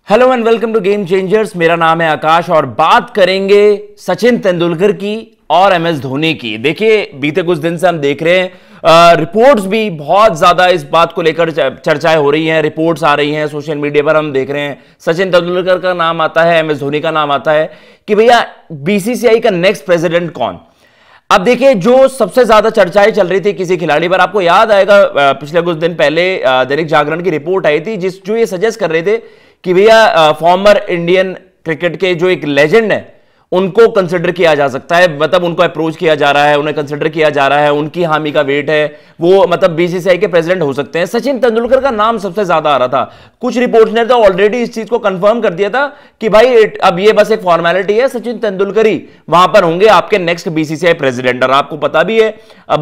Hello and welcome to game changers. मेरा नाम है आकाश और बात करेंगे सचिन तेंदुलकर की और एमएस धोनी की। देखिए, बीते कुछ दिन से हम देख रहे हैं रिपोर्ट्स भी बहुत ज्यादा इस बात को लेकर चर्चाएं हो रही हैं, रिपोर्ट्स आ रही हैं सोशल मीडिया पर। हम देख रहे हैं सचिन तेंदुलकर का नाम आता है, एमएस धोनी का नाम आता है कि भैया बीसीसीआई का नेक्स्ट प्रेसिडेंट कौन। अब देखिए, जो सबसे ज्यादा चर्चाएं चल रही थी किसी खिलाड़ी पर, आपको याद आएगा पिछले कुछ दिन पहले दैनिक जागरण की रिपोर्ट आई थी जो ये सजेस्ट कर रहे थे कि भैया फॉर्मर इंडियन क्रिकेट के जो एक लेजेंड है उनको कंसिडर किया जा सकता है, मतलब उनको अप्रोच किया जा रहा है, उन्हें कंसिडर किया जा रहा है, उनकी हामी का वेट है, वो मतलब बीसीसीआई के प्रेसिडेंट हो सकते हैं। सचिन तेंदुलकर का नाम सबसे ज्यादा आ रहा था। कुछ रिपोर्ट्स ने तो ऑलरेडी इस चीज को कंफर्म कर दिया था कि भाई अब ये बस एक फॉर्मेलिटी है, सचिन तेंदुलकर ही वहां पर होंगे आपके नेक्स्ट बीसीसीआई प्रेसिडेंट। और आपको पता भी है अब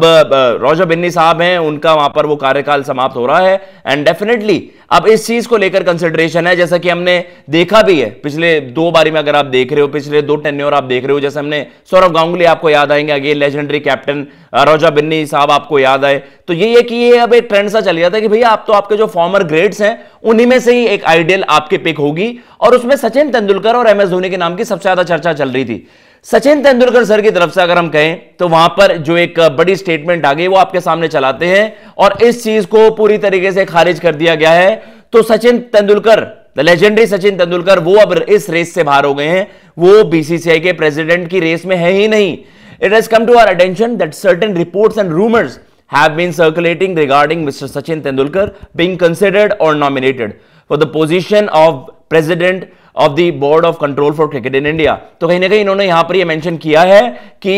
रोजर बिन्नी साहब हैं, उनका वहां पर वो कार्यकाल समाप्त हो रहा है एंड डेफिनेटली अब इस चीज को लेकर कंसिडरेशन है, जैसा कि हमने देखा भी है पिछले दो बारी में। अगर आप देख रहे हो पिछले दो टेन्योर आप देख रहे हो, जैसे हमने सौरव गांगुली आपको याद आएंगे, आगे लेजेंडरी कैप्टन रोजर बिन्नी साहब आपको याद आए, तो यही है कि ये अब एक ट्रेंड सा चल गया था कि भैया आप तो आपके जो फॉर्मर ग्रेट्स हैं उन्हीं में से ही एक आइडियल आपके पिक होगी, और उसमें सचिन तेंदुलकर और एमएस धोनी के नाम की सबसे ज्यादा चर्चा चल रही थी। सचिन तेंदुलकर सर की तरफ से अगर हम कहें तो वहां पर जो एक बड़ी स्टेटमेंट आ गई वो आपके सामने चलाते हैं और इस चीज को पूरी तरीके से खारिज कर दिया गया है। तो सचिन तेंदुलकर, द लेजेंडरी सचिन तेंदुलकर, वो अब इस रेस से बाहर हो गए हैं, वो बीसीसीआई के प्रेसिडेंट की रेस में है ही नहीं। It has come to our attention that certain reports and rumours have been circulating regarding Mr. Sachin Tendulkar being considered or nominated for the position of president of the board of control for cricket in India। तो कहीं ना कहीं इन्होंने यहां पर ये mention किया है कि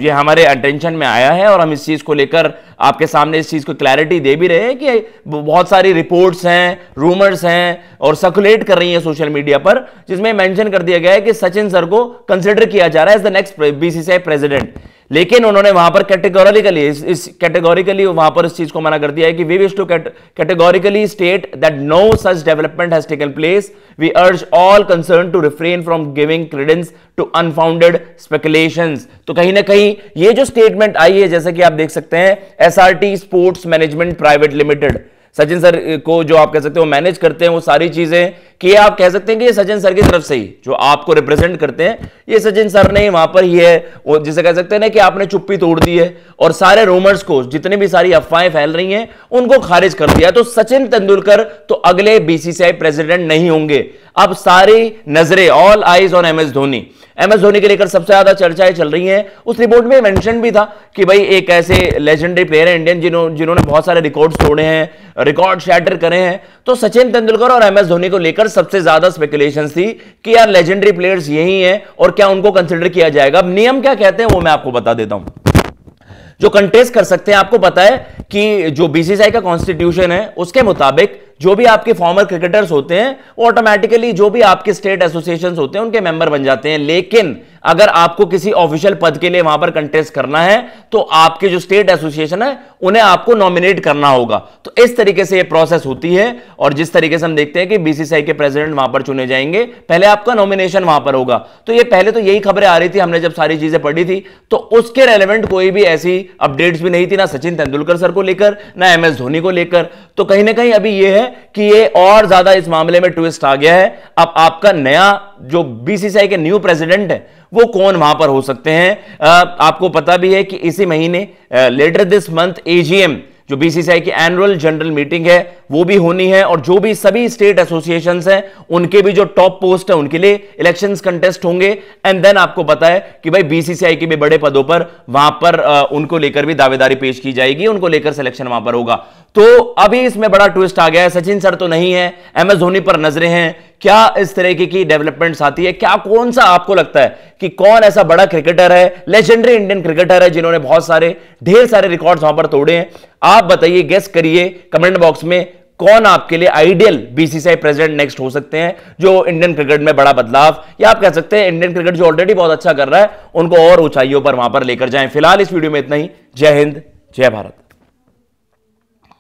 ये हमारे अटेंशन में आया है और हम इस चीज को लेकर आपके सामने इस चीज को क्लैरिटी दे भी रहे हैं कि बहुत सारी रिपोर्ट्स हैं, रूमर्स हैं और सर्कुलेट कर रही हैं सोशल मीडिया पर, जिसमें मेंशन कर दिया गया है कि सचिन सर को कंसिडर किया जा रहा है as the next BCCI president. लेकिन उन्होंने वहां पर कैटेगोरिकली वहां पर इस चीज को मना कर दिया है कि we wish to categorically state that no such development has taken place. We urge all concerned to refrain from giving credence to unfounded speculations. तो कहीं ना कहीं ये जो स्टेटमेंट आई है, जैसा कि आप देख सकते हैं, SRT sports management private limited, Sachin sir को जो आप कह सकते हो मैनेज करते हैं वो सारी चीजें, कि आप कह सकते हैं कि ये सचिन सर की तरफ से ही जो आपको रिप्रेजेंट करते हैं ये सचिन सर ने वहां पर ही है, जिसे कह सकते हैं ना कि आपने चुप्पी तोड़ दी है और सारे रूमर्स को, जितने भी सारी अफवाहें फैल रही हैं उनको खारिज कर दिया। तो सचिन तेंदुलकर तो अगले बीसीसीआई प्रेसिडेंट नहीं होंगे। अब सारी नजरें, all eyes on MS Dhoni. MS Dhoni के लेकर सबसे ज्यादा चर्चाएं चल रही हैं। उस रिपोर्ट में मेंशन भी था कि भाई एक ऐसे लेजेंडरी प्लेयर है इंडियन जिन्होंने बहुत सारे रिकॉर्ड्स तोड़े हैं, रिकॉर्ड शैटर करे हैं। तो सचिन तेंदुलकर और एमएस धोनी को लेकर सबसे ज्यादा स्पेकुलेशंस थी कि यार लेजेंडरी प्लेयर्स यही हैं और क्या उनको कंसिडर किया जाएगा। अब नियम क्या कहते हैं वो मैं आपको बता देता हूं। जो कंटेस्ट कर सकते हैं, आपको पता है कि जो बीसीसीआई का कॉन्स्टिट्यूशन है उसके मुताबिक जो भी आपके फॉर्मर क्रिकेटर्स होते हैं वो ऑटोमेटिकली जो भी आपके स्टेट एसोसिएशन होते हैं उनके मेंबर बन जाते हैं। लेकिन अगर आपको किसी ऑफिशियल पद के लिए वहां पर कंटेस्ट करना है तो आपके जो स्टेट एसोसिएशन है उन्हें आपको नॉमिनेट करना होगा। तो इस तरीके से ये प्रोसेस होती है और जिस तरीके से हम देखते हैं कि बीसीसीआई के प्रेसिडेंट वहां पर चुने जाएंगे, पहले आपका नॉमिनेशन वहां पर होगा। तो ये पहले तो यही खबरें आ रही थी, हमने जब सारी चीजें पढ़ी थी तो उसके रेलेवेंट कोई भी ऐसी अपडेट्स भी नहीं थी, ना सचिन तेंदुलकर सर को लेकर ना एमएस धोनी को लेकर। तो कहीं ना कहीं अभी ये है कि ये और ज्यादा इस मामले में ट्विस्ट आ गया है। अब आपका नया जो बीसीसीआई के न्यू प्रेसिडेंट है वो कौन वहां पर हो सकते हैं। आपको पता भी है कि इसी महीने लेटर दिस मंथ एजीएम, जो बीसीसीआई की एनुअल जनरल मीटिंग है वो भी होनी है और जो भी सभी स्टेट एसोसिएशंस हैं उनके भी जो टॉप पोस्ट है उनके लिए इलेक्शंस कंटेस्ट होंगे। एंड देन आपको पता है कि भाई बीसीसीआई के भी बड़े पदों पर वहां पर उनको लेकर भी दावेदारी पेश की जाएगी, उनको लेकर सिलेक्शन वहां पर होगा। तो अभी इसमें बड़ा ट्विस्ट आ गया है, सचिन सर तो नहीं है, एमएस धोनी पर नजरें हैं। क्या इस तरीके की डेवलपमेंट्स आती है, क्या कौन सा आपको लगता है कि कौन ऐसा बड़ा क्रिकेटर है, लेजेंडरी इंडियन क्रिकेटर है जिन्होंने बहुत सारे ढेर सारे रिकॉर्ड्स वहां पर तोड़े हैं। आप बताइए, गेस करिए कमेंट बॉक्स में, कौन आपके लिए आइडियल बीसीसीआई प्रेसिडेंट नेक्स्ट हो सकते हैं जो इंडियन क्रिकेट में बड़ा बदलाव, या आप कह सकते हैं इंडियन क्रिकेट जो ऑलरेडी बहुत अच्छा कर रहा है उनको और ऊंचाइयों पर वहां पर लेकर जाएं। फिलहाल इस वीडियो में इतना ही। जय हिंद, जय भारत।